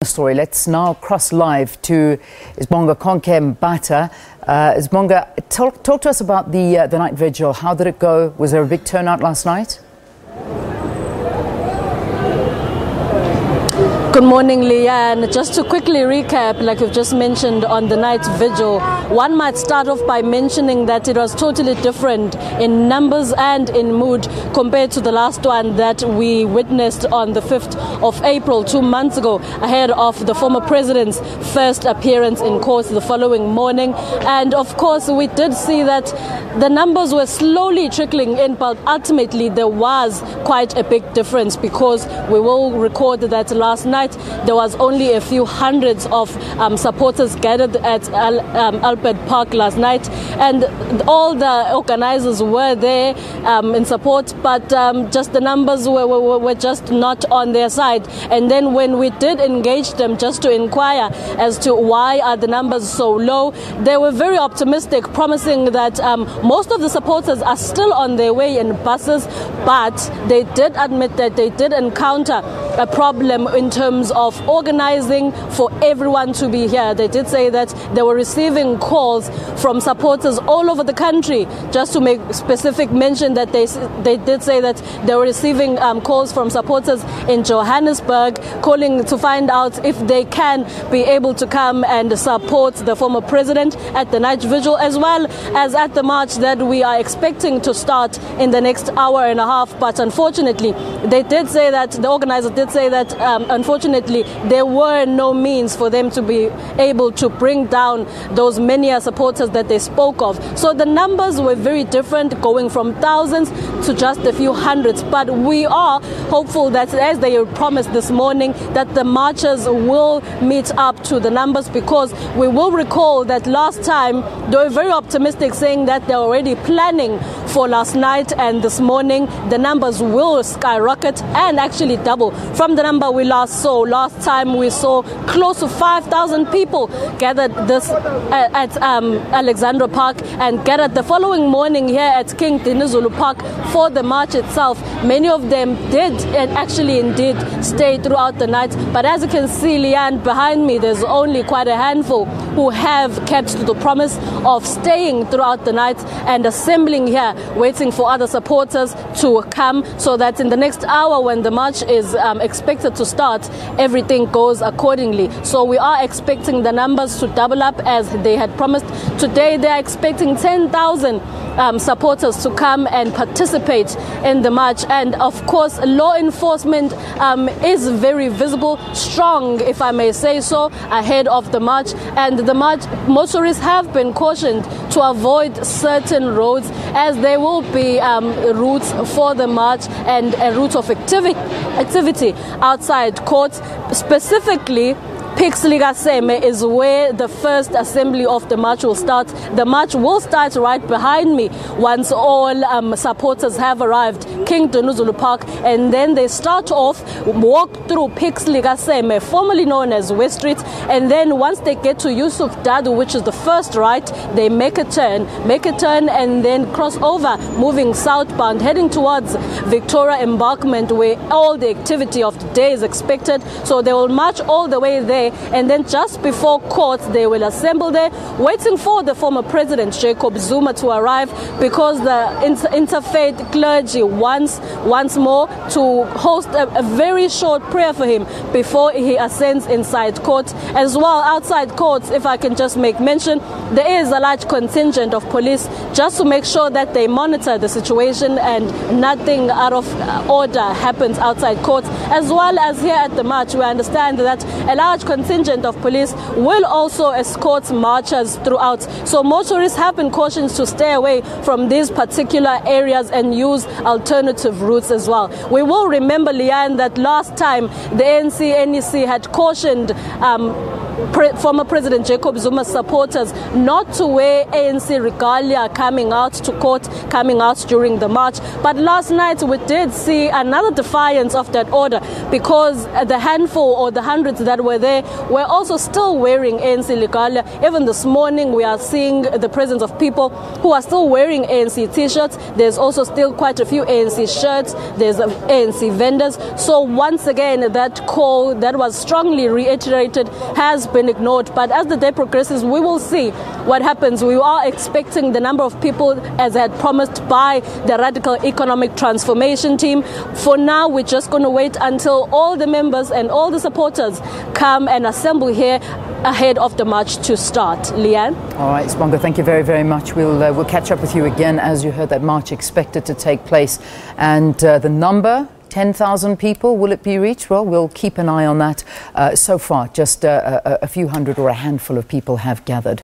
Story. Let's now cross live to Sibongakonke Mbatha. Sibonga, talk to us about the night vigil. How did it go? Was there a big turnout last night? Good morning, Leanne. Just to quickly recap, like you've just mentioned on the night vigil, one might start off by mentioning that it was totally different in numbers and in mood compared to the last one that we witnessed on the 5th of April, 2 months ago, ahead of the former president's first appearance in court the following morning. And of course, we did see that the numbers were slowly trickling in, but ultimately there was quite a big difference, because we will record that last night there was only a few hundreds of supporters gathered at Albert Park last night, and all the organizers were there in support, but just the numbers were just not on their side. And then when we did engage them just to inquire as to why are the numbers so low, they were very optimistic, promising that most of the supporters are still on their way in buses, but they did admit that they did encounter a problem in terms of organizing for everyone to be here. They did say that they were receiving calls from supporters all over the country. Just to make specific mention, that they did say that they were receiving calls from supporters in Johannesburg, calling to find out if they can be able to come and support the former president at the night vigil, as well as at the march that we are expecting to start in the next hour and a half. But unfortunately, they did say that, the organizer did say that unfortunately there were no means for them to be able to bring down those many supporters that they spoke of. So the numbers were very different, going from thousands to just a few hundreds. But we are hopeful that, as they promised this morning, that the marchers will meet up to the numbers, because we will recall that last time they were very optimistic, saying that they're already planning for last night, and this morning the numbers will skyrocket and actually double from the number we last saw. Last time we saw close to 5,000 people gathered at Alexandra Park, and gathered the following morning here at King Dinizulu Park for the march itself. Many of them did and actually indeed stay throughout the night, but as you can see, Leanne, behind me, there's only quite a handful who have kept to the promise of staying throughout the night and assembling here, waiting for other supporters to come, so that in the next hour, when the march is expected to start, everything goes accordingly. So we are expecting the numbers to double up as they had promised. Today they are expecting 10,000 supporters to come and participate in the march. And of course, law enforcement is very visible, strong, if I may say so, ahead of the march. And the march, motorists have been cautioned to avoid certain roads, as there will be routes for the march and a route of activity outside court. Specifically, Pixligaseme is where the first assembly of the march will start. The march will start right behind me once all supporters have arrived, King Dinizulu Park, and then they start off, walk through Pixligaseme, formerly known as West Street, and then once they get to Yusuf Dadu, which is the first right, they make a turn, and then cross over, moving southbound, heading towards Victoria Embankment, where all the activity of the day is expected. So they will march all the way there, and then just before court they will assemble there, waiting for the former President Jacob Zuma to arrive, because the interfaith clergy once more to host a very short prayer for him before he ascends inside court. As well, outside court, if I can just make mention, there is a large contingent of police just to make sure that they monitor the situation and nothing out of order happens outside court. As well as here at the march, we understand that a large contingent of police will also escort marchers throughout. So motorists have been cautioned to stay away from these particular areas and use alternative routes as well. We will remember, Leanne, that last time the ANC-NEC had cautioned former President Jacob Zuma supporters not to wear ANC regalia coming out to court, coming out during the march. But last night we did see another defiance of that order, because the handful or the hundreds that were there were also still wearing ANC regalia. Even this morning we are seeing the presence of people who are still wearing ANC t-shirts. There's also still quite a few ANC shirts. There's ANC vendors. So once again, that call that was strongly reiterated has been ignored. But as the day progresses, we will see what happens. We are expecting the number of people as had promised by the Radical Economic Transformation team. For now, we're just going to wait until all the members and all the supporters come and assemble here ahead of the march to start. Leanne? All right, Sibonga, thank you very, very much. We'll catch up with you again. As you heard, that march expected to take place. And the number, 10,000 people, will it be reached? Well, we'll keep an eye on that. So far, just a few hundred or a handful of people have gathered.